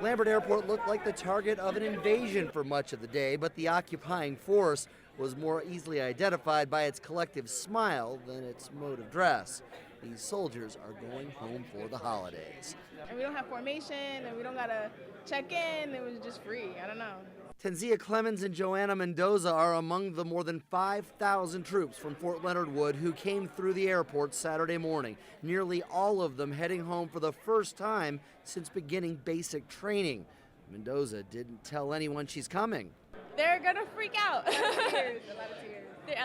Lambert Airport looked like the target of an invasion for much of the day, but the occupying force was more easily identified by its collective smile than its mode of dress. These soldiers are going home for the holidays. And we don't have formation, and we don't gotta check in. It was just free. I don't know. Tenzia Clemens and Joanna Mendoza are among the more than 5,000 troops from Fort Leonard Wood who came through the airport Saturday morning, nearly all of them heading home for the first time since beginning basic training. Mendoza didn't tell anyone she's coming. They're gonna freak out. A lot of tears.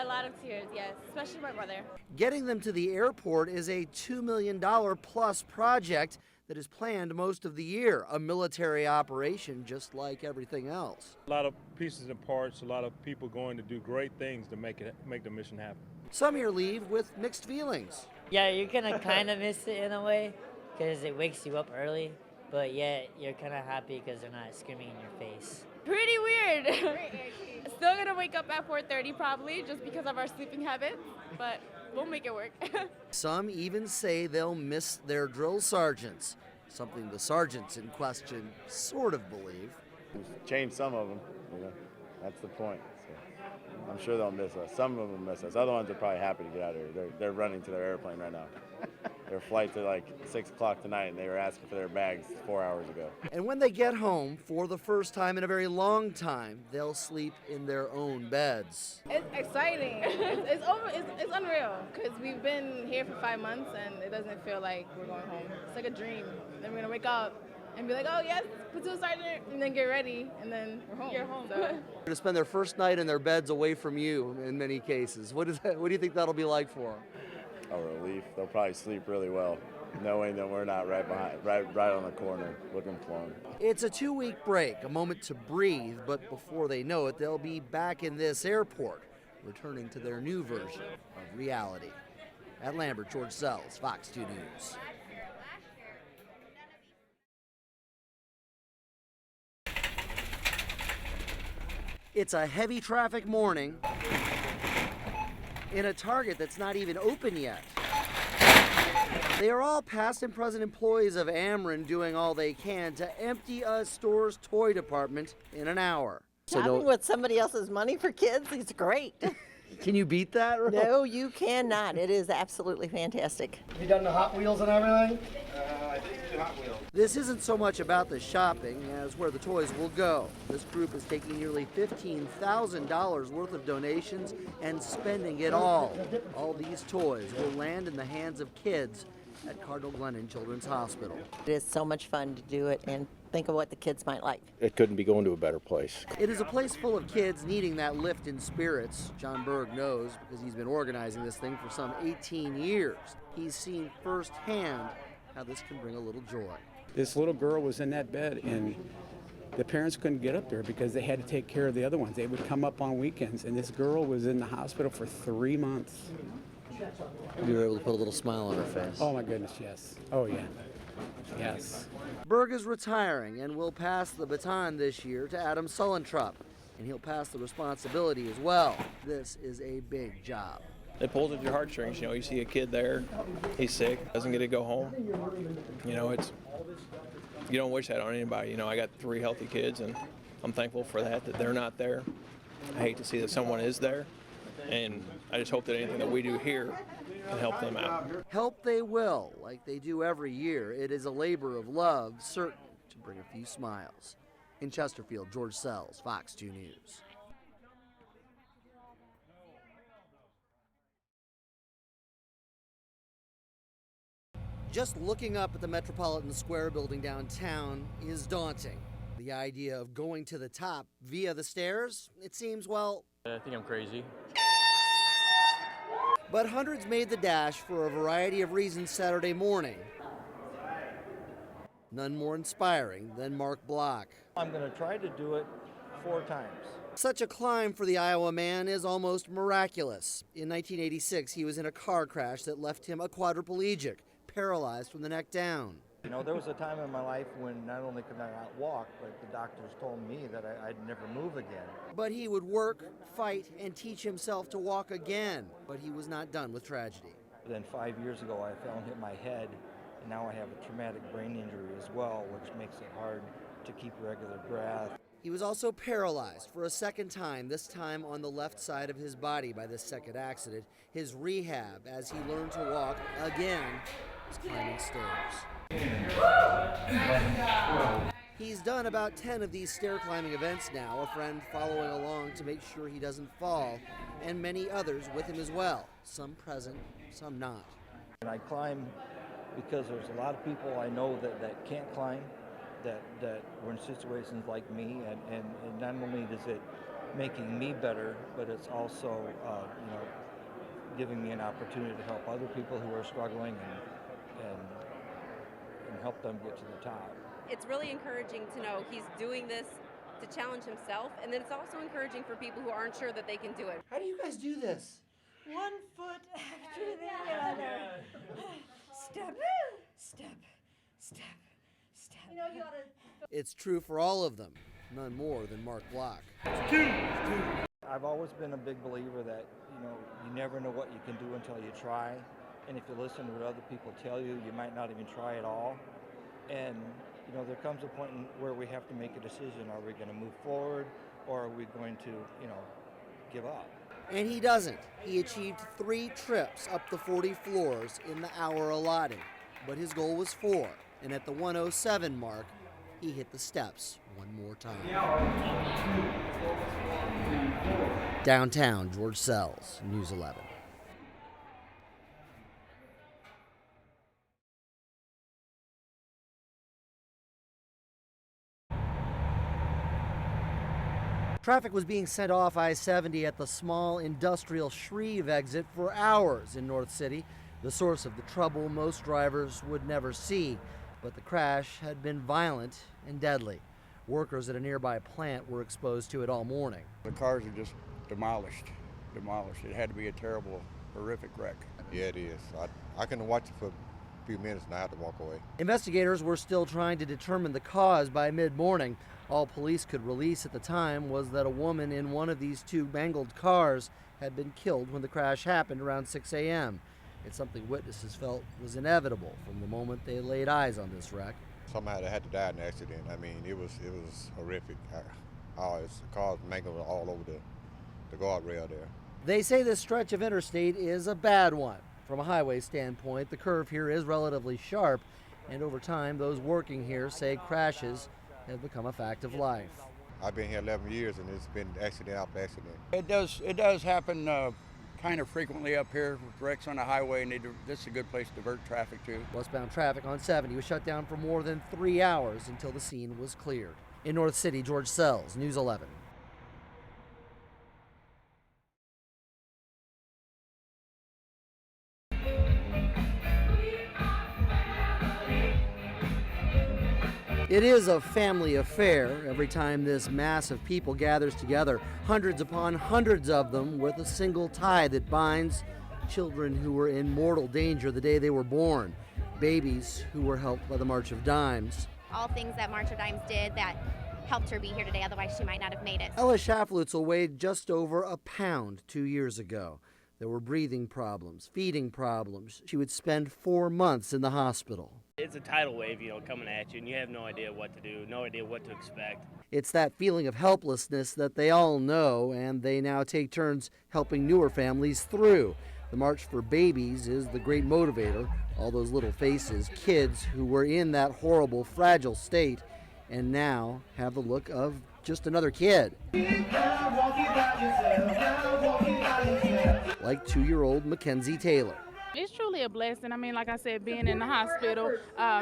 A lot of tears, yes, especially my brother. Getting them to the airport is a $2 million plus project that is planned most of the year, a military operation just like everything else. A lot of pieces and parts, a lot of people going to do great things to make the mission happen. Some here leave with mixed feelings. Yeah, you're gonna kind of miss it in a way because it wakes you up early, but yet you're kind of happy because they're not screaming in your face. Pretty weird. Still gonna wake up at 4:30 probably just because of our sleeping habits, but we'll make it work. Some even say they'll miss their drill sergeants, something the sergeants in question sort of believe. Change some of them, that's the point. So I'm sure they'll miss us. Some of them miss us. Other ones are probably happy to get out of here. They're running to their airplane right now. Their flight's at like 6 o'clock tonight, and they were asking for their bags 4 hours ago. And when they get home, for the first time in a very long time, they'll sleep in their own beds. It's exciting. It's unreal because we've been here for 5 months and it doesn't feel like we're going home. It's like a dream. Then we're gonna wake up and be like, oh yes, platoon sergeant, and then get ready, and then we're home. You're home. So. They're gonna spend their first night in their beds away from you in many cases. What do you think that'll be like for them? A relief. They'll probably sleep really well, knowing that we're not right on the corner looking for them. It's a 2-week break, a moment to breathe, but before they know it, they'll be back in this airport, returning to their new version of reality. At Lambert, George Sells, Fox 2 News. It's a heavy traffic morning in a Target that's not even open yet. They are all past and present employees of Ameren doing all they can to empty a store's toy department in an hour. Shopping with somebody else's money for kids is great. Can you beat that? No, you cannot. It is absolutely fantastic. You done the Hot Wheels and everything? I didn't do Hot Wheels. This isn't so much about the shopping as where the toys will go. This group is taking nearly $15,000 worth of donations and spending it all. All these toys will land in the hands of kids at Cardinal Glennon Children's Hospital. It is so much fun to do it and think of what the kids might like. It couldn't be going to a better place. It is a place full of kids needing that lift in spirits. John Berg knows because he's been organizing this thing for some 18 years. He's seen firsthand how this can bring a little joy. This little girl was in that bed and the parents couldn't get up there because they had to take care of the other ones. They would come up on weekends, and this girl was in the hospital for 3 months. You were able to put a little smile on her face. Oh my goodness, yes. Oh yeah, yes. Berg is retiring and will pass the baton this year to Adam Sullentrup, and he'll pass the responsibility as well. This is a big job. It pulls at your heartstrings. You see a kid there, he's sick, doesn't get to go home. You don't wish that on anybody. I got 3 healthy kids, and I'm thankful for that they're not there. I hate to see that someone is there, and I just hope that anything that we do here can help them out. Help they will, like they do every year. It is a labor of love, certain to bring a few smiles. In Chesterfield, George Sells, Fox 2 News. Just looking up at the Metropolitan Square building downtown is daunting. The idea of going to the top via the stairs, it seems, well... I think I'm crazy. But hundreds made the dash for a variety of reasons Saturday morning. None more inspiring than Mark Block. I'm going to try to do it 4 times. Such a climb for the Iowa man is almost miraculous. In 1986, he was in a car crash that left him a quadriplegic, paralyzed from the neck down. There was a time in my life when not only could I not walk, but the doctors told me that I'd never move again. But he would work, fight, and teach himself to walk again. But he was not done with tragedy. Then 5 years ago, I fell and hit my head, and now I have a traumatic brain injury as well, which makes it hard to keep regular breath. He was also paralyzed for a second time, this time on the left side of his body by this second accident. His rehab as he learned to walk again is climbing stairs. He's done about 10 of these stair climbing events now, a friend following along to make sure he doesn't fall, and many others with him as well, some present, some not. And I climb because there's a lot of people I know that can't climb, that were in situations like me, and not only is it making me better, but it's also giving me an opportunity to help other people who are struggling and help them get to the top. It's really encouraging to know he's doing this to challenge himself, and then it's also encouraging for people who aren't sure that they can do it. How do you guys do this? One foot after the other. Step, step, step, step. You know, you oughta... It's true for all of them, none more than Mark Block. I've always been a big believer that, you never know what you can do until you try. And if you listen to what other people tell you, you might not even try at all. And, there comes a point where we have to make a decision. Are we going to move forward, or are we going to, give up? And he doesn't. He achieved 3 trips up the 40 floors in the hour allotted. But his goal was 4. And at the 107 mark, he hit the steps one more time. Downtown, George Sells, News 11. Traffic was being sent off I-70 at the small industrial Shreve exit for hours in North City, the source of the trouble most drivers would never see. But the crash had been violent and deadly. Workers at a nearby plant were exposed to it all morning. The cars are just demolished. It had to be a terrible, horrific wreck. Yeah, it is. I couldn't watch it for a few minutes and I had to walk away. Investigators were still trying to determine the cause by mid-morning. All police could release at the time was that a woman in one of these 2 mangled cars had been killed when the crash happened around 6 a.m. It's something witnesses felt was inevitable from the moment they laid eyes on this wreck. Somebody had to die in the accident. I mean, it was horrific. The cars mangled all over the guardrail there. They say this stretch of interstate is a bad one. From a highway standpoint, the curve here is relatively sharp, and over time, those working here say crashes have become a fact of life. I've been here 11 years, and it's been accident after accident. It does happen kind of frequently up here with wrecks on the highway, and this is a good place to divert traffic to. Westbound traffic on 70 was shut down for more than 3 hours until the scene was cleared. In North City, George Sells, News 11. It is a family affair every time this mass of people gathers together, hundreds upon hundreds of them with a single tie that binds children who were in mortal danger the day they were born, babies who were helped by the March of Dimes. All things that March of Dimes did that helped her be here today, otherwise she might not have made it. Ella Schaflutzel weighed just over a pound 2 years ago. There were breathing problems, feeding problems. She would spend 4 months in the hospital. It's a tidal wave, coming at you, and you have no idea what to do, no idea what to expect. It's that feeling of helplessness that they all know, and they now take turns helping newer families through. The March for Babies is the great motivator. All those little faces, kids who were in that horrible, fragile state, and now have the look of just another kid. Like 2-year-old Mackenzie Taylor. It's truly a blessing. I mean, like I said, being in the hospital,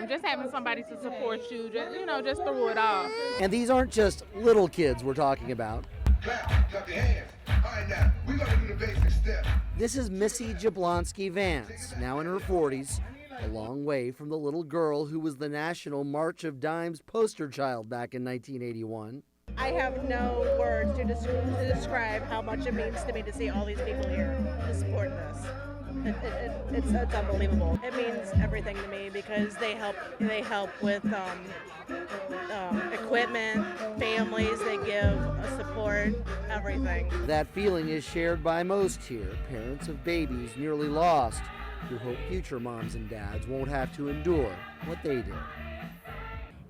just having somebody to support you, just through it all. And these aren't just little kids we're talking about. This is Missy Jablonski Vance, now in her 40s, a long way from the little girl who was the National March of Dimes poster child back in 1981. I have no words to describe how much it means to me to see all these people here to support this. It's unbelievable. It means everything to me because they help with equipment, families, they give support, everything. That feeling is shared by most here, parents of babies nearly lost, who hope future moms and dads won't have to endure what they did.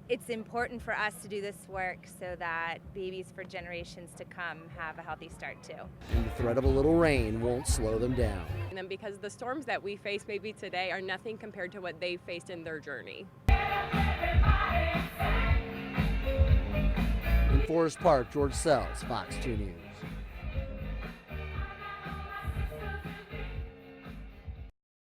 it's important for us to do this work so that babies for generations to come have a healthy start too. And the threat of a little rain won't slow them down. And because the storms that we face maybe today are nothing compared to what they faced in their journey. In Forest Park, George Sells, Fox 2 News.